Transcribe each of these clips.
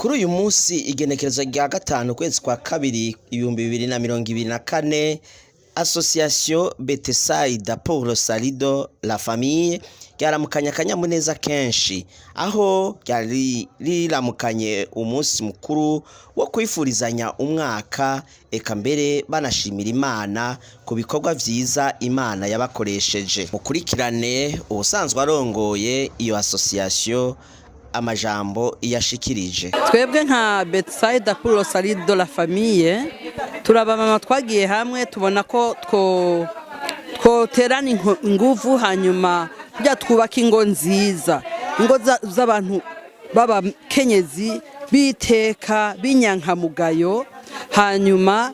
Kuri uyu munsi igenekerezo rya gatanu kwezi kwa kabiri 2024 Association Bethsaida pour le salut de la famille ryaramukanye akanyamuneza kenshi aho ryari riramukanye umunsi mukuru wo kwifurizanya umwaka eka mbere banashimira Imana ku bikorwa vyiza Imana yabakoresheje. Mukurikirane ubusanzwe arongoye iyo association amajambo yashikirije. Twebwe nka Bethsaida pour le salut de la famille turabamama twagiye hamwe tubona ko twoterana inguvu hanyuma bya twubaka ingo nziza, ingo z'abantu baba kenyezi biteka binyankamugayo, hanyuma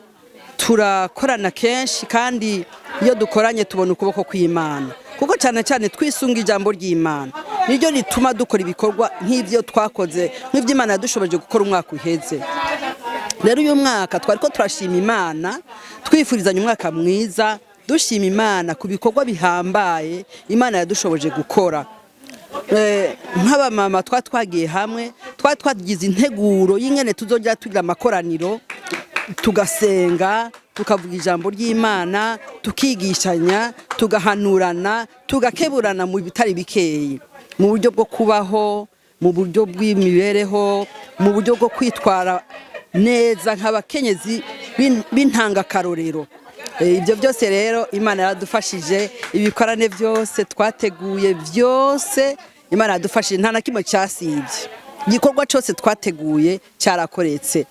turakorana kenshi kandi iyo dukoranye tubona ukuboko kw'Imana kuko cyane cyane twisunga ijambo ry'Imana niryo rituma dukora ibikorwa nk'ivyo twakoze nk'ivyo Imana yadushoboje gukora umwaka uheze. Rero uyu mwaka twari ko turashima Imana twifurizanya umwaka mwiza, dushima Imana ku bikorwa bihambaye Imana yadushoboje gukora. Nk'abamama twagiye hamwe twagize integuro y'ingene tuzongera tugira amakoraniro tugasenga tukavuga ijambo ry'Imana tukigishanya tugahanurana tugakeburana mu bitari bikeyi, mu buryo bwo kubaho, mu buryo bw'imibereho, mu buryo bwo kwitwara neza nk'abakenyezi b'intanga karorero. Ibyo byose rero Imana yaradufashije, ibikorane byose twateguye byose Imana yadufashije, nta na kimwe cyasibye, igikorwa cyose twateguye cyarakoretse.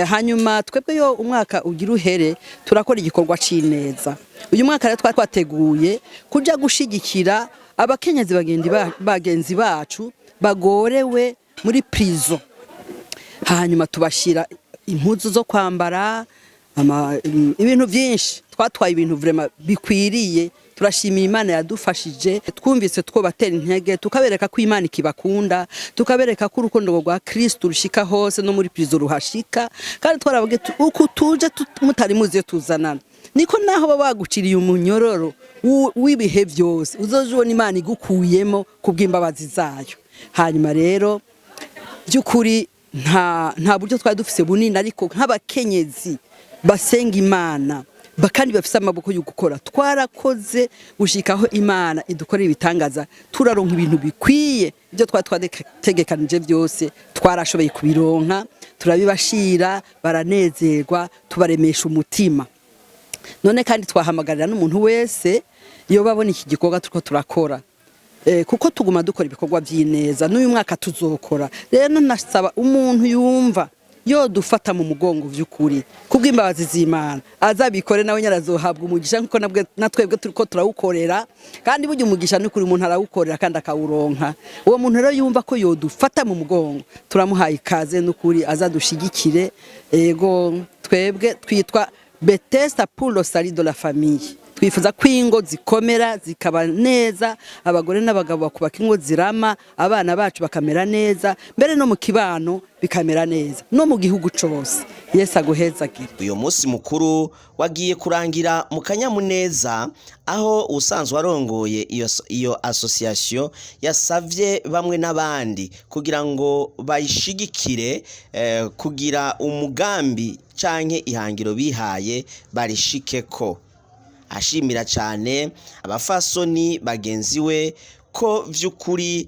Hanyuma twebwe yo umwaka ugira uhere turakora igikorwa c'ineza. Uyu mwaka rero twateguye kuja gushigikira abakenyezi bagenzi bacu bagorewe muri prison, hanyuma tubashira impuzu zo kwambara, ibintu byinshi twatwaye, ibintu vraiment bikwiriye. Turashimira Imana yadufashije, twumvise two batera intege tukabereka ko Imana ikibakunda, tukabereka ko urukundo rwa Kristo rushika hose no muri prison ruhashika, kandi twaravuga uko tuje mutari muzi tuzanana niko naho baguciriye umunyororo w'ibihe byose uzoje ubona Imana igukuyemo kubw'imbabazi zayo. Hanyuma rero by'ukuri nta buryo twari dufise bunini, ariko nk'abakenyezi basenga Imana bakandi bafise amaboko yo gukora twarakoze gushikaho Imana idukorera ibitangaza, turaronka ibintu bikwiye ibyo twategekanije byose twarashoboye kubironka, turabibashira baranezerwa, tubaremesha umutima. None kandi twahamagarira n'umuntu wese iyo babona iki gikorwa turiko turakora, kuko tuguma dukora ibikorwa by'ineza, n'uyu mwaka tuzokora. Rero nasaba umuntu yumva yo dufata mu mugongo vy'ukuri kubw'imbabazi z'Imana azabikore nawe nyarazohabwa umugisha, nkuko natwebwe turiko turawukorera, kandi burya umugisha ni kuri umuntu arawukorera kandi akawuronka. Uwo muntu rero yumva ko yo dufata mu mugongo turamuhaye ikaze n'ukuri azadushigikire. Ego twebwe twitwa Bethsaida pour le salut de la famille, twifuza ko ingo zikomera zikaba neza, abagore n'abagabo bakubaka ingo zirama, abana bacu bakamera neza, mbere no mu kibano bikamera neza, no mu gihugu cyose. Yesu aguhezagire. Uyu munsi mukuru wagiye kurangira mu kanyamuneza, aho usanzwe arongoye iyo association yasavye bamwe n'abandi kugira ngo bayishigikire kugira umugambi canke ihangiro bihaye barishikeko. Ashimira cyane abafasoni bagenzi we ko vy'ukuri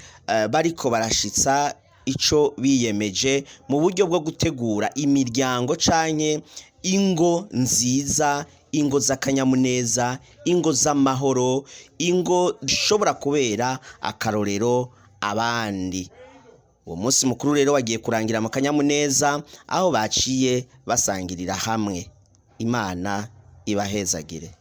bariko barashitsa ico biyemeje mu buryo bwo gutegura imiryango canke ingo nziza, ingo z'akanyamuneza, ingo z'amahoro, ingo zishobora kubera akarorero abandi. Uwo munsi mukuru rero wagiye kurangira mu kanyamuneza aho baciye basangirira hamwe. Imana ibahezagire.